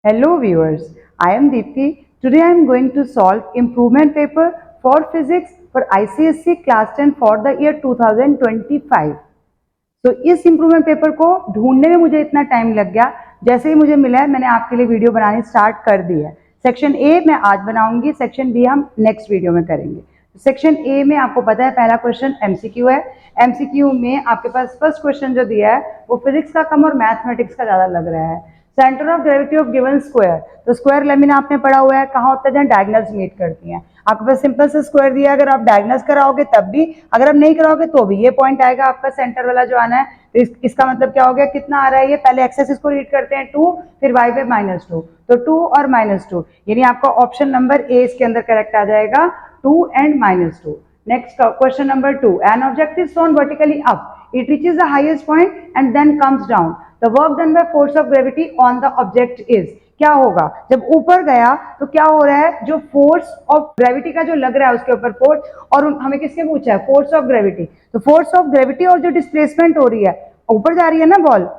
Hello viewers, I am Deepthi. Today I am going to solve improvement paper for physics for ICSE class 10 for the year 2025. तो इस improvement paper को ढूंढने में मुझे इतना time लग गया, जैसे ही मुझे मिला है मैंने आपके लिए वीडियो बनानी स्टार्ट कर दी है। सेक्शन ए मैं आज बनाऊंगी, सेक्शन बी हम नेक्स्ट वीडियो में करेंगे। सेक्शन ए में आपको पता है पहला क्वेश्चन एमसीक्यू है। एमसीक्यू में आपके पास फर्स्ट क्वेश्चन जो दिया है वो फिजिक्स का कम और मैथमेटिक्स का ज्यादा लग रहा है। Centre of gravity of given square, तो स्क्वायर लेमिना आपने पढ़ा हुआ है, कहाँ होता है जहाँ डायगोनल्स मीट करती हैं। आपके पास सिंपल से स्क्वायर दिया, अगर आप डायगोनल्स कराओगे तब भी, अगर आप नहीं कराओगे तो भी ये पॉइंट आएगा आपका सेंटर वाला जो आना है। तो इसका मतलब क्या हो गया, कितना आ रहा है ये, पहले एक्सेस इसको रीड करते हैं 2, फिर y पे -2, तो 2 और -2, यानी आपका ऑप्शन नंबर ए इसके अंदर करेक्ट आ जाएगा, 2 and -2। Next question number 2, an object is thrown vertically up, it reaches the highest point and then comes down, the work done by force of gravity on the object is, क्या होगा जब ऊपर गया तो क्या हो रहा है, जो फोर्स ऑफ ग्रेविटी का जो लग रहा है उसके ऊपर फोर्स, और हमें किसके पूछा है, फोर्स ऑफ ग्रेविटी। तो फोर्स ऑफ ग्रेविटी और जो डिस्प्लेसमेंट हो रही है, ऊपर जा रही है ना बॉल,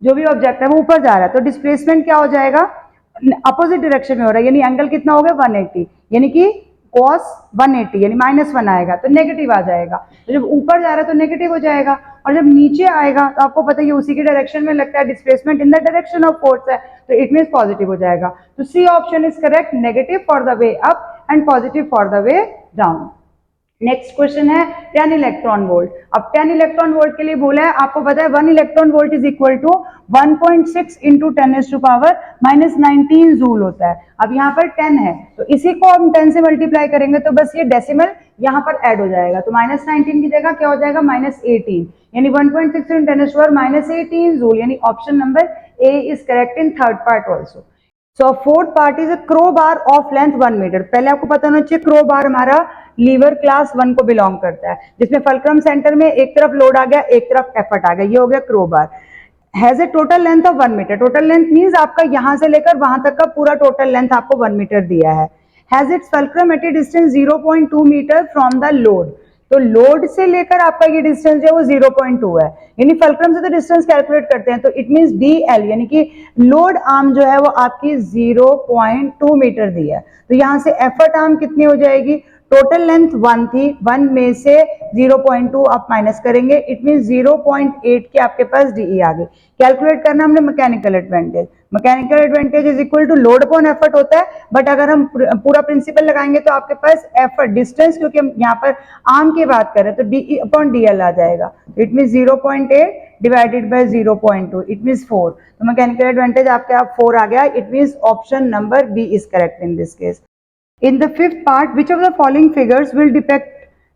जो भी ऑब्जेक्ट है वो ऊपर जा रहा है, तो डिस्प्लेसमेंट क्या हो जाएगा, अपोजिट डायरेक्शन में हो रहा है, यानी एंगल कितना हो गया 180, यानी कि cos 180 यानी -1 आएगा तो नेगेटिव आ जाएगा। तो जब ऊपर जा रहा है तो नेगेटिव हो जाएगा, और जब नीचे आएगा तो आपको पता है उसी की डायरेक्शन में लगता है, displacement in the direction of force है, तो इट मींस पॉजिटिव हो जाएगा। तो C option is correct, negative for the way up and positive for the way down. Next question है 10 इलेक्ट्रॉन वोल्ट। अब 10 इलेक्ट्रॉन वोल्ट के लिए बोला है, आपको पता है 1 electron volt is equal to 1.6 into 10⁻⁻19 joule होता है। अब यहाँ पर 10 है तो इसी को हम 10 से मल्टीप्लाई करेंगे तो बस ये डेसिमल यहाँ पर ऐड हो जाएगा, तो -19 की जगह क्या हो जाएगा -18, यानी 1.6 इंटू 10⁻⁻18 जूल, यानी option number A is correct in third part also. So fourth part is a crowbar of length 1 metre. पहले आपको पता होना चाहिए क्रो बार हमारा लीवर क्लास 1 को बिलोंग करता है, जिसमें फल्क्रम सेंटर में एक तरफ लोड आ गया एक तरफ एफर्ट आ गया, ये हो गया crowbar. Has a total length of 1 metre, total length means आपका यहां से लेकर वहां तक का पूरा टोटल लेंथ आपको 1 मीटर दिया है। Has its fulcrum at a distance 0.2 metre from the load, तो लोड से लेकर आपका ये डिस्टेंस है वो 0.2 है, यानी फल्क्रम से तो डिस्टेंस कैलकुलेट करते हैं, तो इट मींस DL यानी कि लोड आर्म जो है वो आपकी 0.2 मीटर दी है। तो यहां से एफर्ट आर्म कितनी हो जाएगी, टोटल लेंथ 1 थी, 1 में से 0.2 आप माइनस करेंगे, इट मीन 0.8 के आपके पास DE आ गई। कैलकुलेट करना हमने mechanical advantage, mechanical advantage is equal to load upon effort होता है, बट अगर हम पूरा प्रिंसिपल लगाएंगे तो आपके पास एफर्ट डिस्टेंस, क्योंकि हम यहाँ पर आर्म की बात कर रहे हैं तो DE अपॉन DL आ जाएगा, it mean 0.8 divided by 0.2, it mean 4। तो मैकेनिकल एडवांटेज आपके आप 4 आ गया, it mean option number B is correct in this case. In the fifth part, which of the following figures will depict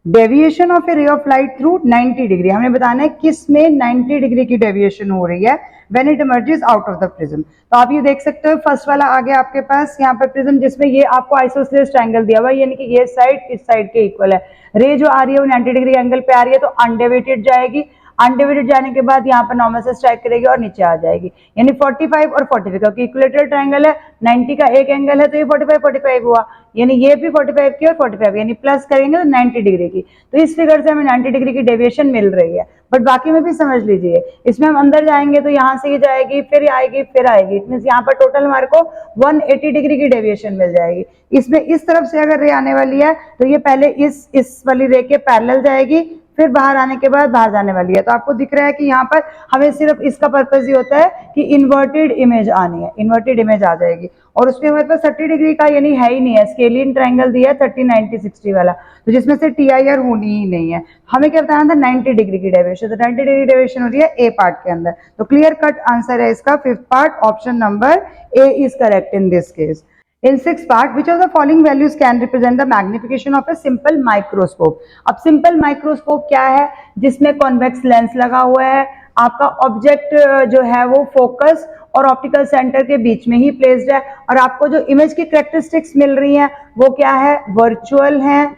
deviation of a ray of light through 90 degree? हमने बताना है किस में 90 degree की डेविएशन हो रही है when it emerges out of the prism। तो आप ये देख सकते हो फर्स्ट वाला आ गया आपके पास यहाँ पर प्रिज्म, जिसमें ये आपको आइसोसेलेस ट्रायंगल दिया हुआ है, यानी कि ये साइड इस साइड के इक्वल है, रे जो आ रही है वो 90 डिग्री एंगल पे आ रही है, तो अनडेविएटेड जाएगी, अनडिवाइडेड जाने के बाद यहाँ पर नॉर्मल से स्ट्राइक करेगी और नीचे आ जाएगी, यानी 45 और 45 क्योंकि इक्विलेटरल ट्रायंगल है, 90 का एक एंगल है तो ये 45 हुआ, यानी ये भी 45 की और 45, यानी प्लस करेंगे तो 90 डिग्री की। तो इस फिगर से हमें 90 डिग्री की डेविएशन मिल रही है, बट बाकी में भी समझ लीजिए, इसमें हम अंदर जाएंगे तो यहाँ से ये जाएगी फिर आएगी फिर आएगी, इट मींस यहाँ पर टोटल हमारे को 180 डिग्री की डेविएशन मिल जाएगी। इसमें इस तरफ से अगर रे आने वाली है तो ये पहले इस वाली रे के पैरेलल जाएगी, फिर बाहर आने के बाद बाहर जाने वाली है। तो आपको दिख रहा है कि यहाँ पर हमें सिर्फ इसका पर्पज ये होता है कि इन्वर्टेड इमेज आनी है, इन्वर्टेड इमेज आ जाएगी, और उसमें हमारे पास 30 डिग्री का यानी है ही नहीं है, स्केलियन ट्रायंगल दिया है 30 90 60 वाला, तो जिसमें से TIR होनी ही नहीं है। हमें क्या बताना था, 90 डिग्री की डेविएशन, तो 90 डिग्री डेविएशन हो रही है ए पार्ट के अंदर, तो क्लियर कट आंसर है इसका fifth part, option number A is correct in this case. In sixth part, which of the following values can represent the magnification of a simple microscope? अब simple microscope क्या है, जिसमें convex lens लगा हुआ है, आपका ऑब्जेक्ट जो है वो फोकस और ऑप्टिकल सेंटर के बीच में ही प्लेस्ड है, और आपको जो इमेज की कैरेक्टरिस्टिक्स मिल रही हैं वो क्या है, वर्चुअल है,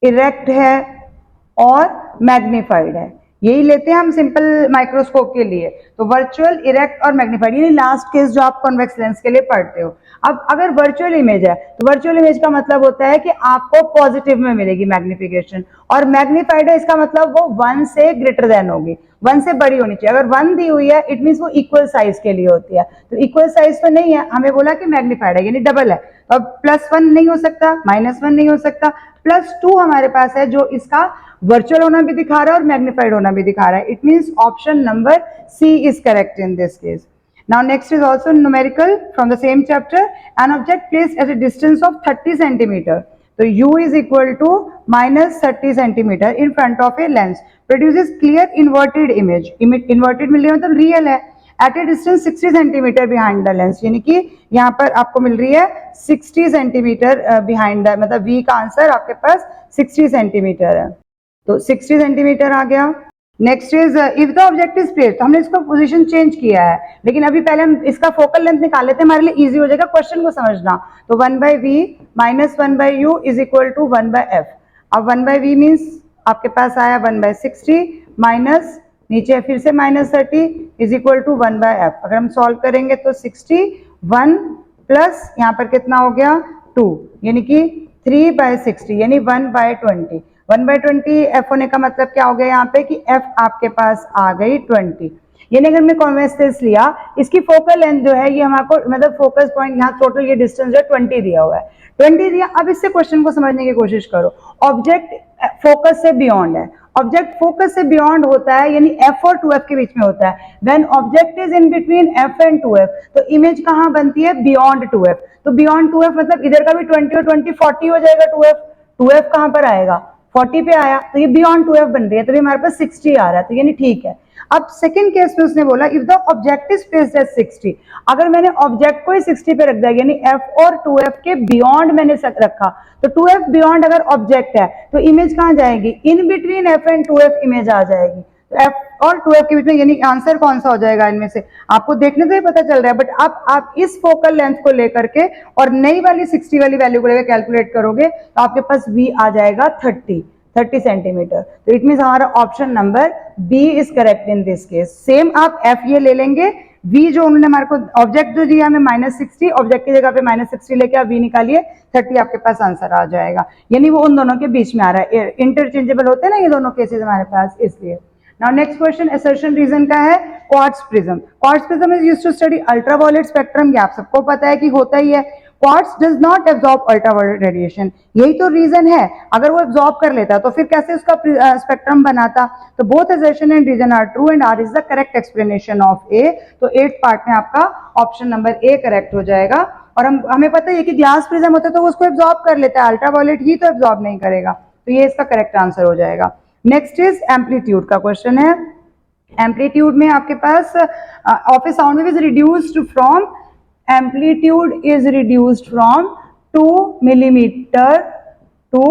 इरेक्ट है और मैग्नीफाइड है। यही लेते हैं हम सिंपल माइक्रोस्कोप के लिए, तो वर्चुअल, इरेक्ट और मैग्नीफाइड, यानी लास्ट केस जो आप कॉन्वेक्स लेंस के लिए पढ़ते हो। अब अगर वर्चुअल इमेज है तो वर्चुअल इमेज का मतलब होता है कि आपको पॉजिटिव में मिलेगी मैग्निफिकेशन, और मैग्नीफाइड है इसका मतलब वो 1 से ग्रेटर देन होगी, 1 से बड़ी होनी चाहिए। अगर 1 दी हुई है इट मीन्स वो इक्वल साइज के लिए होती है, तो इक्वल साइज तो नहीं है, हमें बोला कि मैग्नीफाइड है यानी डबल है, तो अब +1 नहीं हो सकता, -1 नहीं हो सकता, +2 हमारे पास है जो इसका वर्चुअल होना भी दिखा रहा है और मैग्नीफाइड होना भी दिखा रहा है। It means option number C is correct in this case. Now next is also numerical from the same chapter. An object placed at a distance of 30 centimeter. So u is equal to -30 centimeter in front of a lens produces clear inverted image. Inverted मिल रही है मतलब real है। At a distance 60 centimeter behind the lens, यानी कि यहाँ पर आपको मिल रही है 60 सेंटीमीटर behind the, मतलब v का आंसर आपके पास 60 सेंटीमीटर है, तो 60 सेंटीमीटर आ गया। Next is if the object is placed, तो हमने इसको पोजीशन चेंज किया है, लेकिन अभी पहले हम इसका फोकल लेंथ निकाल लेते हैं, हमारे लिए इजी हो जाएगा क्वेश्चन को समझना। तो 1/v minus 1/u is equal to 1/f। अब 1/v मीन्स आपके पास आया 1/60 माइनस नीचे फिर से -30 इज इक्वल टू 1/f। अगर हम सॉल्व करेंगे तो 61 प्लस यहाँ पर कितना हो गया 2, यानी कि 3/60 यानी 1/20। 1/20 f होने का मतलब क्या हो गया यहाँ पे कि f आपके पास आ गई 20, यानी अगर हमने कॉन्वेक्स लेंस लिया, इसकी फोकल लेंथ जो है ये हमारे मतलब फोकस पॉइंट यहाँ टोटल ये डिस्टेंस जो 20 दिया हुआ है, 20 दिया। अब इससे क्वेश्चन को समझने की कोशिश करो। ऑब्जेक्ट फोकस से बियॉन्ड है, ऑब्जेक्ट फोकस से बियॉन्ड होता है यानी f और 2f के बीच में होता है। When object is in between f and 2f, तो इमेज कहाँ बनती है बियॉन्ड 2f। तो बियॉन्ड 2f मतलब इधर का भी 20 और 20 40 हो जाएगा, 2f कहाँ पर आएगा 40 पे आया, तो ये बियॉन्ड 2f बन रही है, तभी हमारे पास 60 आ रहा है, तो यानी ठीक है। अब सेकंड केस में उसने बोला if the object is placed at 60, अगर मैंने ऑब्जेक्ट को ही 60 पे रख दिया यानी f और 2f के बियॉन्ड मैंने रखा, तो 2f बियॉन्ड अगर ऑब्जेक्ट है तो इमेज कहाँ जाएगी in between f and 2f image आ जाएगी, तो f और 2f के बीच में, यानी आंसर कौन सा हो जाएगा इनमें से आपको देखने से ही पता चल रहा है। बट अब आप इस फोकल लेंथ को लेकर के और नई वाली 60 वाली वैल्यू को लेकर कैलकुलेट करोगे तो आपके पास v आ जाएगा 30 सेंटीमीटर। तो इट मीन्स हमारा option number B is correct in this case. Same आप f ये ले लेंगे, v जो उन्होंने हमारे को ऑब्जेक्ट जो दिया हमें -60, ऑब्जेक्ट की जगह पे -60 लेके आप v निकालिए, 30 आपके पास आंसर आ जाएगा, यानी वो उन दोनों के बीच में आ रहा है, इंटरचेंजेबल होते हैं ना ये दोनों केसेस हमारे पास, इसलिए। Now next question assertion reason का है quartz prism. Quartz prism is used to study ultraviolet spectrum, ये आप सबको पता है कि होता ही है। Quartz does not absorb ultraviolet radiation, यही तो रीजन है, अगर वो एब्जॉर्ब कर लेता तो फिर कैसे उसका स्पेक्ट्रम बनाता। तो both assertion and reason are true and R is the correct explanation of A. तो 8th पार्ट में आपका ऑप्शन नंबर ए करेक्ट हो जाएगा। और हमें पता है कि ग्लास प्रिज्म होता है तो उसको एब्जॉर्ब कर लेता है, अल्ट्रावायलेट ही तो एब्जॉर्ब नहीं करेगा, तो ये इसका करेक्ट आंसर हो जाएगा। नेक्स्ट इज एम्पलीट्यूड का क्वेश्चन है। एम्पलीट्यूड में आपके पास of a sound wave is reduced from, amplitude is reduced from 2 millimetre to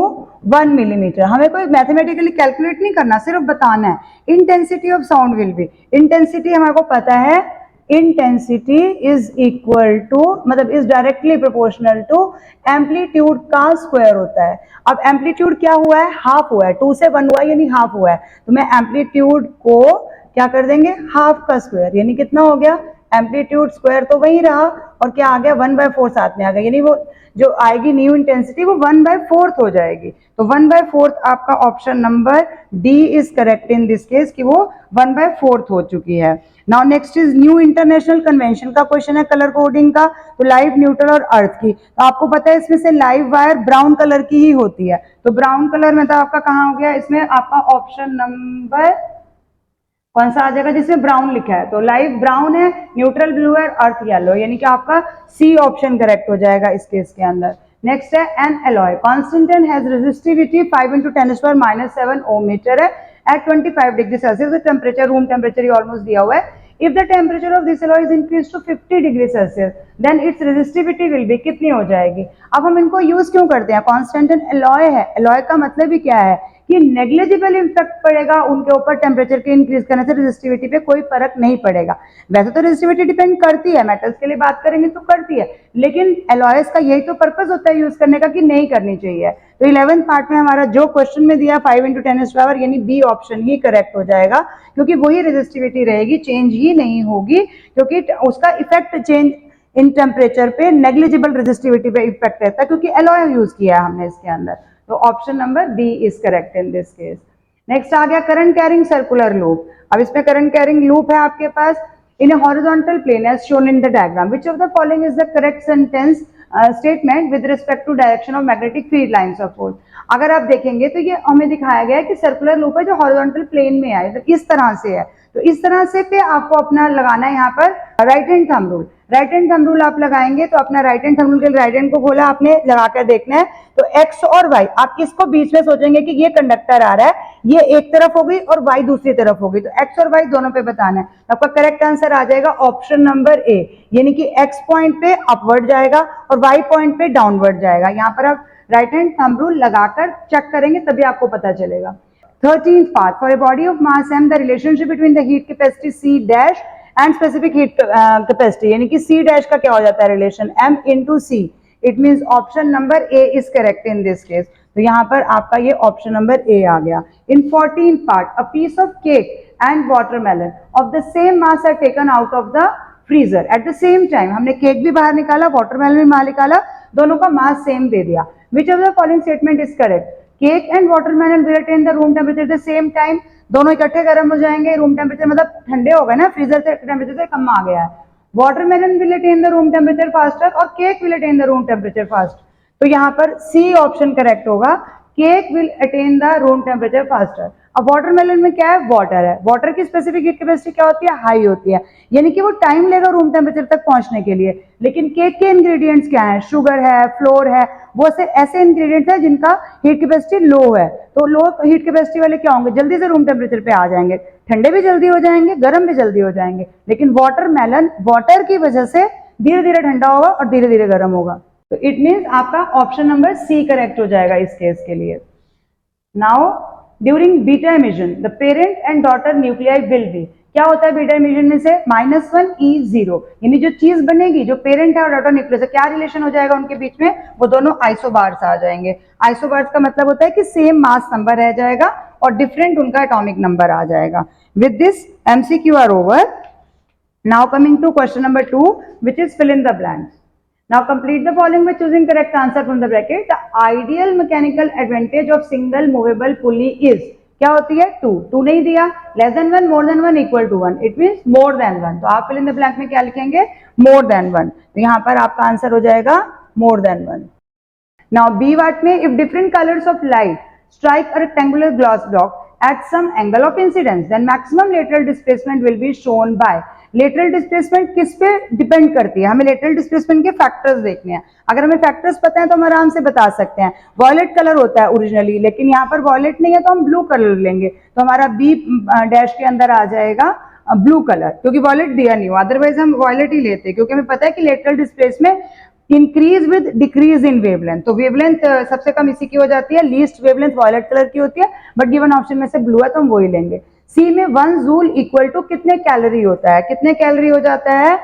1 millimetre. हमें कोई मैथमेटिकली कैलकुलेट नहीं करना, सिर्फ बताना है। Intensity of sound will be, intensity हमारे को पता है, इंटेंसिटी इज इक्वल टू मतलब is directly proportional to amplitude का स्क्वायर होता है। अब एम्पलीट्यूड क्या हुआ है हाफ हुआ है, 2 से 1 हुआ है यानी हाफ हुआ है, तो मैं एम्पलीट्यूड को क्या कर देंगे हाफ का स्क्वायर, यानी कितना हो गया एम्पलीट्यूड स्क्वायर तो वही रहा और क्या आ गया 1/4 साथ में आ गया, यानी वो जो आएगी न्यू इंटेंसिटी वो 1/4 हो जाएगी। तो 1/4 आपका option number D is correct in this case कि वो 1/4 हो चुकी है। Now next is new international convention का क्वेश्चन है कलर कोडिंग का। तो लाइव, न्यूट्रल और अर्थ की, तो आपको पता है इसमें से लाइव वायर ब्राउन कलर की ही होती है, तो ब्राउन कलर में तो आपका कहाँ हो गया, इसमें आपका ऑप्शन नंबर कौन सा आ जाएगा जिसमें ब्राउन लिखा है, तो लाइव ब्राउन है, न्यूट्रल ब्लू है, अर्थ येलो, यानी कि आपका सी ऑप्शन करेक्ट हो जाएगा इस केस के अंदर। नेक्स्ट है an alloy constant has resistivity 5 × 10⁻⁷ ohm metre है at 25 degree Celsius, temperature room temperature ही ऑलमोस्ट दिया हुआ है। If the temperature of this alloy is increased to 50 degree Celsius, then its resistivity will be कितनी हो जाएगी। अब हम इनको यूज क्यों करते हैं, कॉन्स्टेंट एलॉय है, एलॉय का मतलब ही क्या है कि नेग्लिजिबल इफेक्ट पड़ेगा उनके ऊपर टेम्परेचर के इंक्रीज करने से, रेजिस्टिविटी पे कोई फर्क नहीं पड़ेगा। वैसे तो रेजिस्टिविटी डिपेंड करती है, मेटल्स के लिए बात करेंगे तो करती है, लेकिन एलॉयस का यही तो पर्पस होता है यूज करने का कि नहीं करनी चाहिए। तो 11th पार्ट में हमारा जो क्वेश्चन में दिया 5 × 10⁻, यानी बी ऑप्शन ही करेक्ट हो जाएगा, क्योंकि वही रेजिस्टिविटी रहेगी, चेंज ही नहीं होगी, क्योंकि उसका इफेक्ट चेंज इन टेम्परेचर पे नेग्लिजिबल रेजिस्टिविटी पे इफेक्ट रहता है, क्योंकि एलॉय यूज किया है हमने इसके अंदर। तो option number B is correct in this case. Next आ गया करंट कैरिंग सर्कुलर लूप। अब इसमें करंट कैरिंग लूप है आपके पास in a horizontal plane as shown in the diagram. Which of the following is the correct sentence statement with respect to direction of magnetic field lines of force? अगर आप देखेंगे तो ये हमें दिखाया गया है कि सर्कुलर लूप है जो हॉरिजॉन्टल प्लेन में है, तो इस तरह से है, तो इस तरह से पे आपको अपना लगाना है यहाँ पर right hand thumb rule. Right hand thumb rule आप लगाएंगे तो अपना राइट हैंड थंब रूल के राइट हैंड को खोला आपने, लगाकर देखना है तो एक्स और वाई आप इसको बीच में सोचेंगे कि ये कंडक्टर आ रहा है, ये एक तरफ हो गई और वाई दूसरी तरफ हो गई, तो एक्स और वाई दोनों पे बताना है। तो आपका करेक्ट आंसर आ जाएगा ऑप्शन नंबर ए, यानी कि एक्स पॉइंट पे अपवर्ड जाएगा और वाई पॉइंट पे डाउनवर्ड जाएगा। यहाँ पर आप राइट हैंड थंब रूल लगाकर चेक करेंगे तभी आपको पता चलेगा। 13th part, for a body of mass m, the relationship between the heat capacity C dash and specific heat capacity, यानी कि C dash का क्या हो जाता है relation, m into C, it means option number A is correct in this case। तो यहाँ पर आपका ये ऑप्शन नंबर A आ गया। In 14th part, a piece of cake and watermelon of the same mass are taken out of the freezer at the same time। हमने cake भी बाहर निकाला, वाटरमेलन भी बाहर निकाला, दोनों का मास सेम दे दिया। Which of the following statement is correct? Cake and watermelon will attain the room temperature at the same time, दोनों इकट्ठे गर्म हो जाएंगे, रूम टेम्परेचर मतलब ठंडे हो गए ना, फ्रीजर से टेम्परेचर से कम आ गया है। Watermelon will attain the room temperature faster और cake will attain the room temperature fast, तो यहाँ पर सी ऑप्शन करेक्ट होगा, cake will attain the room temperature faster. अब वाटरमेलन में क्या है, वाटर है, वाटर की स्पेसिफिक हीट कैपेसिटी क्या होती है, हाई होती है, यानी कि वो टाइम लेगा रूम टेम्परेचर तक पहुंचने के लिए। लेकिन केक के इंग्रेडिएंट्स क्या है, शुगर है, फ्लोर है, वो ऐसे इंग्रेडिएंट्स है जिनका हीट कैपेसिटी लो है, तो लो हीट कैपेसिटी वाले क्या होंगे, जल्दी से रूम टेम्परेचर पे आ जाएंगे, ठंडे भी जल्दी हो जाएंगे, गर्म भी जल्दी हो जाएंगे। लेकिन वाटरमेलन वाटर की वजह से धीरे धीरे ठंडा होगा और धीरे धीरे गर्म होगा, तो इट मीन्स आपका ऑप्शन नंबर सी करेक्ट हो जाएगा इस केस के लिए। Now during beta emission the parent and daughter nuclei will be, क्या होता है बीटा इमिशन में से, -1 E0, यानी जो चीज बनेगी, जो पेरेंट है और डॉटर न्यूक्लियस है, क्या रिलेशन हो जाएगा उनके बीच में, वो दोनों आइसोबार्स आ जाएंगे। आइसोबार्स का मतलब होता है कि सेम मास नंबर रह जाएगा और डिफरेंट उनका एटॉमिक नंबर आ जाएगा। With this MCQ are over. Now coming to question number 2 which is fill in the blanks. Now complete the following by choosing correct answer from the bracket. The ideal mechanical advantage of single movable pulley is, क्या होती है, 2, 2 नहीं दिया, less than 1, more than 1, equal to 1, it means more than 1, तो आप fill in the blank में क्या लिखेंगे, more than 1, तो यहाँ पर आपका आंसर हो जाएगा more than 1। Now B part में if different colors of light strike a rectangular glass block at some angle of incidence then maximum lateral displacement will be shown by, lateral displacement किस पे depend करती है, हमें lateral displacement के factors देखने हैं। अगर हमें फैक्टर्स पता है तो हम आराम से बता सकते हैं। वॉयलेट कलर होता है ओरिजिनली, लेकिन यहाँ पर वॉयलेट नहीं है तो हम ब्लू कलर लेंगे, तो हमारा बी डैश के अंदर आ जाएगा ब्लू कलर, क्योंकि वॉयलेट दिया नहीं हुआ, अदरवाइज हम वॉयलेट ही लेते, क्योंकि हमें पता है कि lateral displacement increase with decrease in wavelength, तो वेवलेंथ सबसे कम इसी की हो जाती है, लीस्ट वेवलेंथ वॉयलेट कलर की होती है, बट गिवन ऑप्शन में से ब्लू है तो हम वही लेंगे। सी में 1 जूल इक्वल टू कितने कैलोरी होता है, कितने कैलोरी हो जाता है,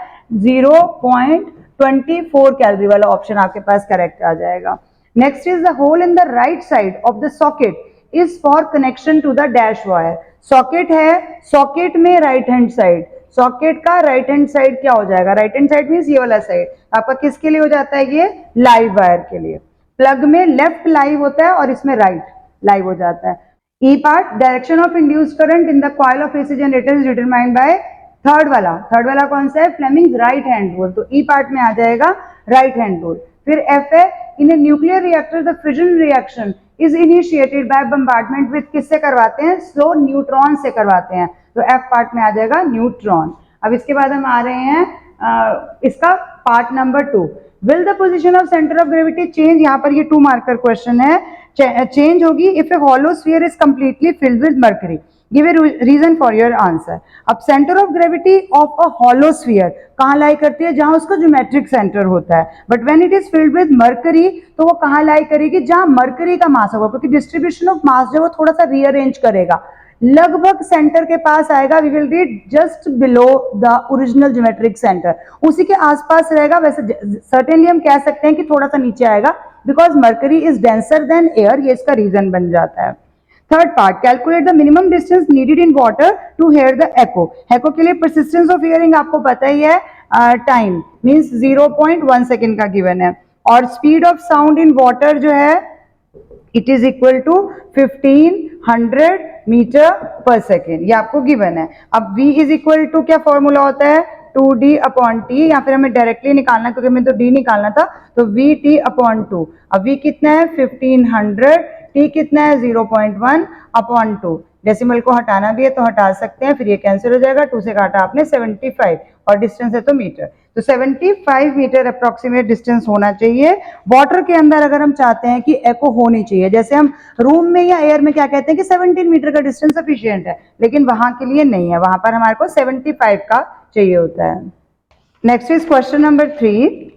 0.24 कैलोरी वाला ऑप्शन आपके पास करेक्ट आ जाएगा। Next is the hole in the right side of the socket is for connection to the dash wire. Socket है, सॉकेट में राइट हैंड साइड, सॉकेट का राइट हैंड साइड क्या हो जाएगा, राइट हैंड साइड मींस ये वाला side आपका किसके लिए हो जाता है, ये लाइव वायर के लिए। प्लग में लेफ्ट लाइव होता है और इसमें राइट लाइव हो जाता है। E part direction of induced current in the coil of AC generator is determined by, third वाला कौन सा है, फ्लेमिंग्स राइट हैंड रूल, तो ई पार्ट में आ जाएगा राइट हैंड रूल। फिर एफ है, in a nuclear reactor the fission reaction is initiated by bombardment with, किससे करवाते हैं, स्लो न्यूट्रॉन से करवाते हैं, तो एफ पार्ट में आ जाएगा न्यूट्रॉन। अब इसके बाद हम आ रहे हैं इसका part number 2, will the position of centre of gravity change, यहाँ पर ये 2 मार्कर क्वेश्चन है, चेंज होगी if a hollow sphere is completely filled with mercury, give a reason for your answer. अब centre of gravity of a hollow sphere कहाँ lie करती है, जहां उसका ज्योमेट्रिक सेंटर होता है, but when it is filled with mercury तो वो कहाँ लाई करेगी, जहां मर्करी का मास होगा, क्योंकि डिस्ट्रीब्यूशन ऑफ मास जो वो थोड़ा सा रीअरेंज करेगा, लगभग सेंटर के पास आएगा, we will read just below the original geometric centre, उसी के आसपास रहेगा। वैसे सर्टेनली हम कह सकते हैं कि थोड़ा सा नीचे आएगा, because mercury is denser than air, ये इसका रीजन बन जाता है। Third part, calculate the minimum distance needed in water to hear the echo. Echo के लिए परसिस्टेंस ऑफ हियरिंग आपको पता ही है, टाइम मींस 0.1 सेकेंड का गिवन है, और speed of sound in water जो है it is equal to 15 100 metre per second, ये आपको गिवन है। अब v इज इक्वल टू क्या फॉर्मूला होता है 2d अपॉन टी, या फिर हमें डायरेक्टली निकालना क्योंकि हमें तो d निकालना था, तो vt अपॉन 2। अब v कितना है 1500, t कितना है 0.1 अपॉन 2। डेसिमल को हटाना भी है तो हटा सकते हैं, फिर ये कैंसिल हो जाएगा, 2 से काटा आपने 75 और डिस्टेंस है तो मीटर, तो 75 मीटर अप्रोक्सीमेट डिस्टेंस होना चाहिए। वाटर के अंदर अगर हम चाहते हैं कि एको होनी चाहिए, जैसे हम रूम में या एयर में क्या कहते हैं कि 17 मीटर का डिस्टेंस सफिशिएंट है, लेकिन वहां के लिए नहीं है, वहां पर हमारे को 75 का चाहिए होता है। Next is question number 3।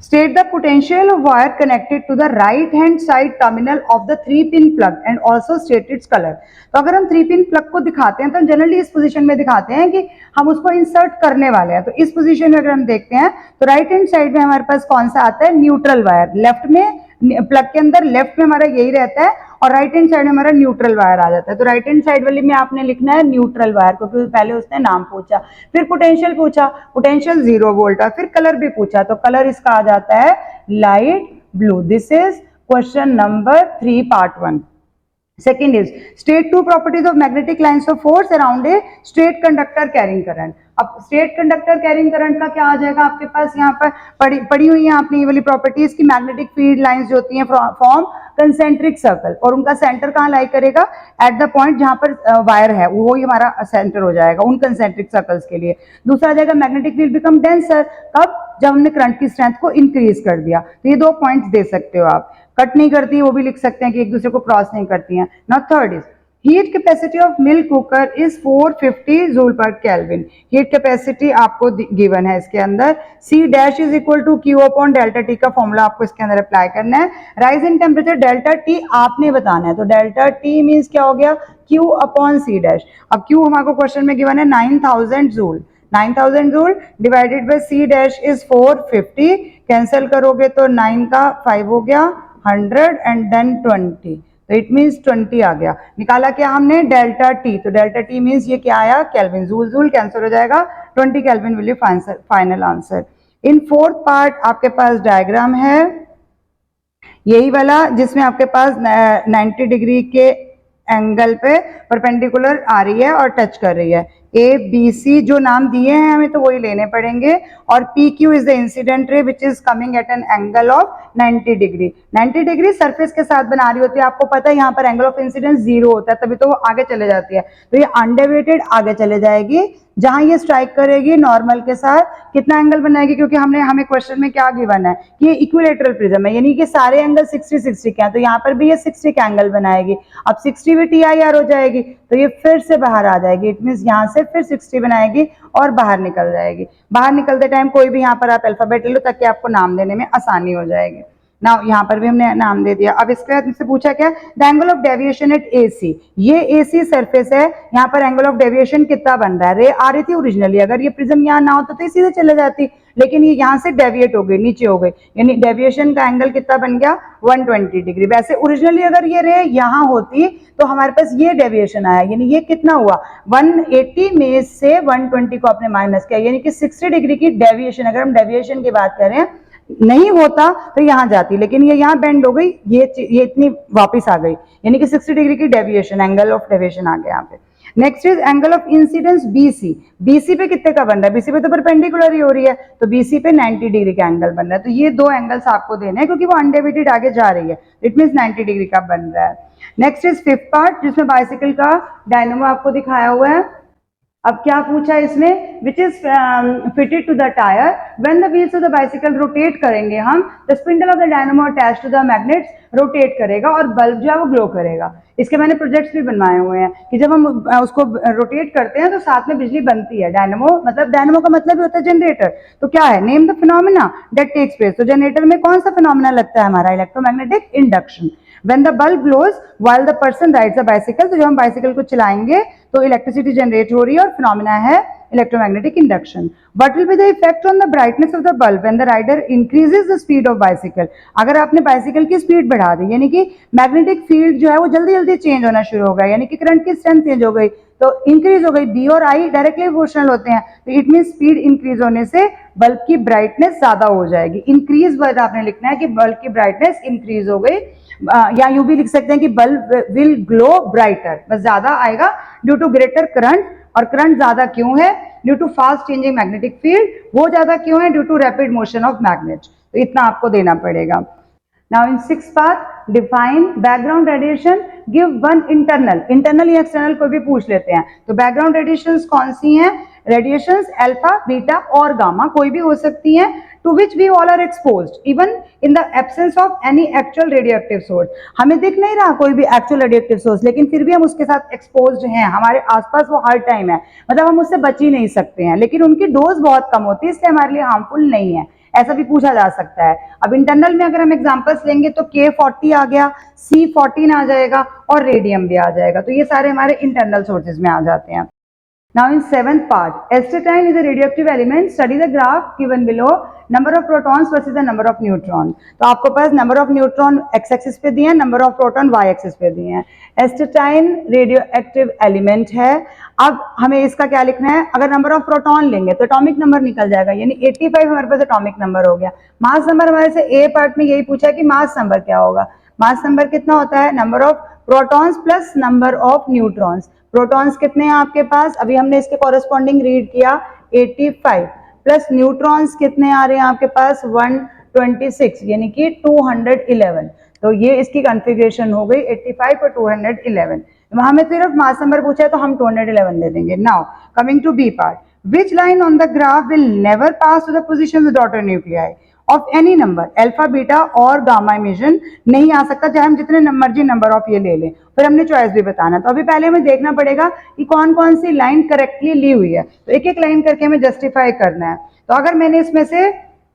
State the potential of wire connected to the right hand side terminal of the 3-pin plug and also state its color। तो अगर हम 3-pin plug को दिखाते हैं तो जनरली इस पोजीशन में दिखाते हैं कि हम उसको इंसर्ट करने वाले हैं। तो इस पोजीशन में अगर हम देखते हैं तो राइट हैंड साइड में हमारे पास कौन सा आता है न्यूट्रल वायर, लेफ्ट में प्लग के अंदर लेफ्ट में हमारा यही रहता है और राइट हैंड साइड में हमारा न्यूट्रल वायर आ जाता है। तो राइट हैंड साइड वाली में आपने लिखना है न्यूट्रल वायर, क्योंकि पहले उसने नाम पूछा, फिर पोटेंशियल पूछा, पोटेंशियल 0 वोल्ट, और फिर कलर भी पूछा, तो कलर इसका आ जाता है light blue. This is question number 3 part 1। Second is state two properties of magnetic lines of force around a straight conductor carrying current। अब स्ट्रेट कंडक्टर कैरिंग करंट का क्या आ जाएगा आपके पास, यहाँ पर पड़ी हुई है आपने ये वाली प्रॉपर्टीज की मैग्नेटिक फील्ड लाइंस जो होती हैं फॉर्म कंसेंट्रिक सर्कल, और उनका सेंटर कहाँ लाई करेगा एट द पॉइंट जहां पर वायर है, वो ही हमारा सेंटर हो जाएगा उन कंसेंट्रिक सर्कल्स के लिए। दूसरा आ जाएगा मैग्नेटिक फील्ड बिकम डेंसर, कब, जब हमने करंट की स्ट्रेंथ को इंक्रीज कर दिया। तो ये 2 पॉइंट्स दे सकते हो आप, कट नहीं करती वो भी लिख सकते हैं कि एक दूसरे को क्रॉस नहीं करती हैं। Now third is heat capacity of milk cooker is 450 joule per kelvin. Heat capacity आपको गिवन है इसके अंदर, C dash is equal to Q upon delta T का फॉर्मूला आपको इसके अंदर अप्लाई करना है। Rise in temperature delta T आपने बताना है, तो डेल्टा T मींस क्या हो गया Q अपॉन C डैश। अब Q हमारे क्वेश्चन में गिवन है 9000 joule, 9000 joule divided by C dash is 450, cancel करोगे तो 9 का 5 हो गया 100 एंड देन 20, तो इट मींस 20 आ गया। निकाला क्या हमने डेल्टा टी, तो डेल्टा टी मींस ये क्या आया केल्विन, जूल जूल कैंसिल हो जाएगा, 20 kelvin will be final answer. In fourth part आपके पास डायग्राम है यही वाला जिसमें आपके पास 90 डिग्री के एंगल पे परपेंडिकुलर आ रही है और टच कर रही है। ए बी सी जो नाम दिए हैं हमें तो वही लेने पड़ेंगे, और P Q is the incident ray which is coming at an angle of 90 degree. 90 degree surface के साथ बना रही होती है, आपको पता है यहाँ पर एंगल ऑफ इंसिडेंस 0 होता है, तभी तो वो आगे चले जाती है, तो ये अनडेविएटेड आगे चले जाएगी, जहां ये स्ट्राइक करेगी नॉर्मल के साथ कितना एंगल बनाएगी, क्योंकि हमें क्वेश्चन में क्या गिवन है कि ये इक्विलेटरल प्रिज्म है, यानी कि सारे एंगल 60-60 के हैं, तो यहाँ पर भी ये 60 का एंगल बनाएगी। अब 60 भी TIR हो जाएगी तो ये फिर से बाहर आ जाएगी, इट मींस यहाँ से फिर 60 बनाएगी और बाहर निकल जाएगी। बाहर निकलते टाइम कोई भी यहाँ पर आप अल्फाबेट ले लो ताकि आपको नाम देने में आसानी हो जाएगी। ना यहाँ पर भी हमने नाम दे दिया। अब इसके बाद मुझसे पूछा क्या, the angle of deviation at AC, ये AC सरफेस है, यहाँ पर एंगल ऑफ डेविएशन कितना बन रहा है, रे आ रही थी ओरिजिनली, अगर ये प्रिज्म यहाँ ना होता तो ये सीधे चले जाती, लेकिन ये यहाँ से डेविएट हो गई, नीचे हो गई, यानी डेविएशन का एंगल कितना बन गया 120 डिग्री। वैसे ओरिजिनली अगर ये रे यहाँ होती तो हमारे पास ये डेविएशन आया, यानी ये कितना हुआ 180 में से 120 को आपने माइनस किया, यानी कि 60 डिग्री की डेविएशन, अगर हम डेविएशन की बात करें नहीं होता तो यहाँ जाती, लेकिन ये यहाँ बेंड हो गई, ये इतनी वापस आ गई, यानी कि 60 डिग्री की डेविएशन, एंगल ऑफ डेविएशन आ गया यहाँ पे। Next is angle of incidence BC, BC पे कितने का बन रहा है, BC पे तो परपेंडिकुलर ही हो रही है, तो BC पे 90 डिग्री का एंगल बन रहा है, तो ये 2 एंगल्स आपको देने हैं क्योंकि वो अनडेविएटेड आगे जा रही है, इट मींस 90 डिग्री का बन रहा है। नेक्स्ट इज फिफ्थ पार्ट जिसमें बाइसिकल का डायनामो आपको दिखाया हुआ है। अब क्या पूछा इसमें, which is fitted to the tyre when the wheels of the bicycle rotate करेंगे हम, the spindle of the dynamo attach to the magnets rotate करेगा और बल्ब जो है वो ग्लो करेगा। इसके मैंने प्रोजेक्ट्स भी बनवाए हुए हैं कि जब हम उसको रोटेट करते हैं तो साथ में बिजली बनती है। डायनामो का मतलब ही होता है जनरेटर, तो क्या है, name the phenomena that takes place, तो जनरेटर में कौन सा फिनोमेना लगता है हमारा, electromagnetic induction. When the bulb glows while the person rides a bicycle, तो जब हम बाइसिकल को चलाएंगे तो इलेक्ट्रिसिटी जनरेट हो रही है और फिनोमेना है electromagnetic induction. What will be the effect on the brightness of the bulb when the rider increases the speed of bicycle? अगर आपने बाइसिकल की स्पीड बढ़ा दी यानी कि मैग्नेटिक फील्ड जो है वो जल्दी जल्दी चेंज होना शुरू हो गया, यानी कि करंट की स्ट्रेंथ चेंज हो गई, तो इंक्रीज हो गई, बी और आई डायरेक्टली प्रोपोर्शनल होते हैं, तो इट मीन स्पीड इंक्रीज होने से बल्ब की ब्राइटनेस ज्यादा हो जाएगी। इंक्रीज वर्ड आपने लिखना है कि बल्ब की ब्राइटनेस इंक्रीज हो गई, या यूं भी लिख सकते हैं कि बल्ब विल ग्लो ब्राइटर, बस ज्यादा आएगा ड्यू टू ग्रेटर करंट। और करंट ज्यादा क्यों है? Due to fast changing magnetic field. वो ज्यादा क्यों है? Due to rapid motion of magnet. तो इतना आपको देना पड़ेगा। Now in sixth part, define background radiation, give one internal या external कोई भी पूछ लेते हैं। तो background radiations कौन सी हैं? Radiations alpha, beta और gamma कोई भी हो सकती हैं, to which we all are exposed even in the absence of any actual radioactive source। हमें दिख नहीं रहा कोई भी actual radioactive source, लेकिन फिर भी हम उसके साथ exposed हैं, हमारे आसपास वो हर टाइम है, मतलब हम उससे बच ही नहीं सकते हैं, लेकिन उनकी डोज बहुत कम होती है, इसलिए हमारे लिए हार्मफुल नहीं है। ऐसा भी पूछा जा सकता है। अब इंटरनल में अगर हम एग्जांपल्स लेंगे तो K40 आ गया, C14 आ जाएगा और रेडियम भी आ जाएगा, तो ये सारे हमारे इंटरनल सोर्सेज में आ जाते हैं। Now in seventh part, astatine is a radioactive element. Study the graph given below. Number of protons versus the number of neutron. तो आपको पास number of neutron x axis पे दिए हैं, number of proton y axis पे दिए हैं। Astatine radioactive element है। अब हमें इसका क्या लिखना है? अगर नंबर ऑफ प्रोटॉन लेंगे तो एटॉमिक नंबर निकल जाएगा, यानी 85 हमारे पास एटॉमिक नंबर हो गया। मास नंबर हमारे से ए पार्ट में यही पूछा है कि मास नंबर क्या होगा। मास नंबर कितना होता है? Number of protons plus number of neutrons. Protons कितने हैं आपके पास? अभी हमने इसके कॉरेस्पॉन्डिंग रीड किया 85 प्लस न्यूट्रॉन्स कितने आ रहे हैं आपके पास? 126 यानी कि 211। तो ये इसकी कॉन्फ़िगरेशन हो गई 85 और 211। वहां में सिर्फ मास नंबर पूछा है तो हम 211 दे देंगे। Now coming to B part, which line on the graph will never pass to the position of daughter nuclei of any number, alpha beta और गामा इमिशन नहीं आ सकता, चाहे हम जितने मर्जी नंबर ऑफ ये ले लें। फिर हमने चॉइस भी बताना, तो अभी पहले हमें देखना पड़ेगा कि कौन कौन सी लाइन करेक्टली ली हुई है, तो एक एक लाइन करके हमें जस्टिफाई करना है। तो अगर मैंने इसमें से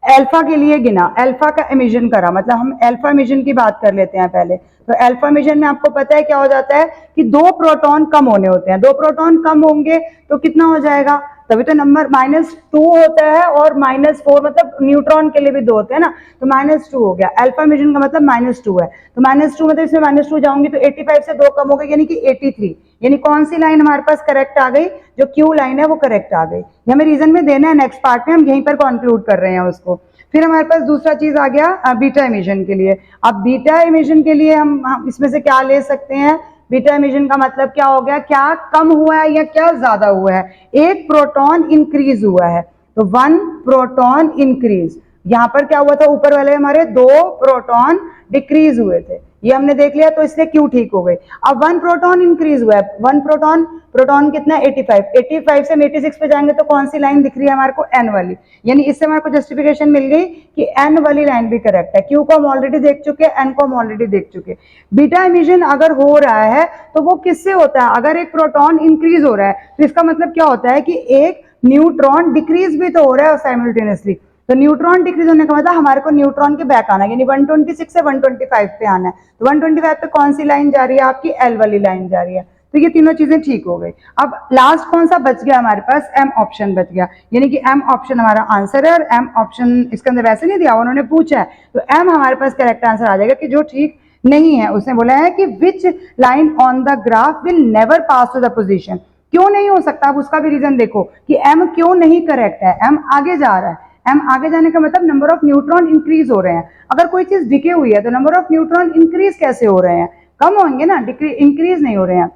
अल्फा के लिए गिना, अल्फा का इमिशन करा, मतलब हम अल्फा इमिशन की बात कर लेते हैं पहले। तो अल्फा इमिशन में आपको पता है क्या हो जाता है कि 2 प्रोटॉन कम होने होते हैं। 2 प्रोटॉन कम होंगे तो कितना हो जाएगा? तभी तो नंबर -2 होता है, और -4 मतलब न्यूट्रॉन के लिए भी 2 होते हैं ना, तो -2 हो गया। अल्फा मिशन का मतलब -2 है, तो -2 मतलब इसमें -2 जाऊंगी तो 85 से 2 कम हो गए, यानी कि 83। यानी कौन सी लाइन हमारे पास करेक्ट आ गई? जो क्यू लाइन है वो करेक्ट आ गई। ये हमें रीजन में देना है, नेक्स्ट पार्ट में हम यहीं पर कंक्लूड कर रहे हैं उसको। फिर हमारे पास दूसरा चीज आ गया बीटा इमिशन के लिए। अब बीटा इमिशन के लिए हम इसमें से क्या ले सकते हैं? बीटा इमिशन का मतलब क्या हो गया? क्या कम हुआ है या क्या ज्यादा हुआ है? एक प्रोटॉन इंक्रीज हुआ है, तो 1 प्रोटॉन इंक्रीज। यहां पर क्या हुआ था? ऊपर वाले हमारे 2 प्रोटॉन डिक्रीज हुए थे, ये हमने देख लिया, तो इसलिए क्यू ठीक हो गई। अब 1 प्रोटॉन इंक्रीज हुआ है, 1 प्रोटॉन कितना? 85। 85 से हम 86 पे जाएंगे तो कौन सी लाइन दिख रही है हमारे को? एन वाली। यानी इससे हमारे को जस्टिफिकेशन मिल गई कि एन वाली लाइन भी करेक्ट है। क्यू को हम ऑलरेडी देख चुके, एन को हम ऑलरेडी देख चुके। बीटा इमिशन अगर हो रहा है तो वो किससे होता है? अगर एक प्रोटॉन इंक्रीज हो रहा है तो इसका मतलब क्या होता है कि एक न्यूट्रॉन डिक्रीज भी तो हो रहा है साइमल्टेनियसली। तो न्यूट्रॉन डिक्रीज होने का मतलब हमारे को न्यूट्रॉन के बैक आना है, यानी 126 से 125 पे आना है। तो 125 पे कौन सी लाइन जा रही है आपकी? एल वाली लाइन जा रही है। तो ये तीनों चीजें ठीक हो गई। अब लास्ट कौन सा बच गया हमारे पास? एम ऑप्शन बच गया, यानी कि एम ऑप्शन हमारा आंसर है, और एम ऑप्शन इसके अंदर वैसे नहीं दिया, उन्होंने पूछा है, तो एम हमारे पास करेक्ट आंसर आ जाएगा कि जो ठीक नहीं है। उसने बोला है कि which line on the graph will never pass to the position. क्यों नहीं हो सकता? अब उसका भी रीजन देखो कि एम क्यों नहीं करेक्ट है। एम आगे जा रहा है, एम आगे जाने का मतलब नंबर ऑफ न्यूट्रॉन इंक्रीज हो रहे हैं। अगर कोई चीज डिके हुई है तो नंबर ऑफ न्यूट्रॉन इंक्रीज कैसे हो रहे हैं? कम होंगे ना, इंक्रीज नहीं हो रहे हैं।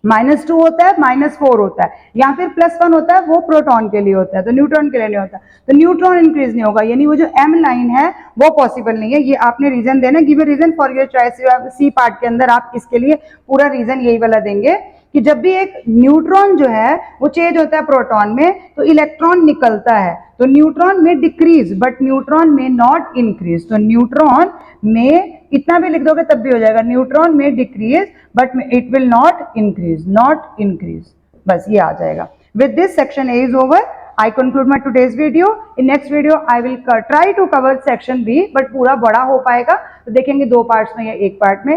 -2 होता है, -4 होता है, या फिर +1 होता है, वो प्रोटॉन के लिए होता है, तो न्यूट्रॉन के लिए नहीं होता। तो न्यूट्रॉन इंक्रीज नहीं होगा, यानी वो जो एम लाइन है वो पॉसिबल नहीं है। ये आपने रीजन देना, give a reason for your choice. C part के अंदर आप इसके लिए पूरा रीजन यही वाला देंगे कि जब भी एक न्यूट्रॉन जो है वो चेंज होता है प्रोटॉन में तो इलेक्ट्रॉन निकलता है, तो न्यूट्रॉन में डिक्रीज बट न्यूट्रॉन में नॉट इंक्रीज। तो न्यूट्रॉन में इतना भी लिख दोगे तब भी हो जाएगा, न्यूट्रॉन में decrease but it will not increase, बस ये आ जाएगा। With this section A is over. I conclude my today's video. In next video I will try to cover section B, but पूरा बड़ा हो पाएगा तो देखेंगे 2 पार्ट्स में या 1 पार्ट में।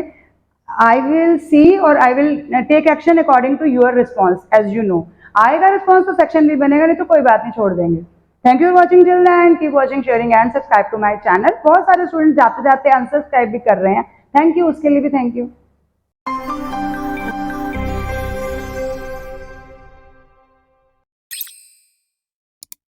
I will see और I will take action according to your response, as you know. आएगा रिस्पॉन्स तो सेक्शन B बनेगा, नहीं तो कोई बात नहीं, छोड़ देंगे। Thank you for watching till then, keep watching, sharing and subscribe to my channel. बहुत सारे स्टूडेंट जाते जाते अनसब्सक्राइब भी कर रहे हैं, थैंक यू, उसके लिए भी थैंक यू।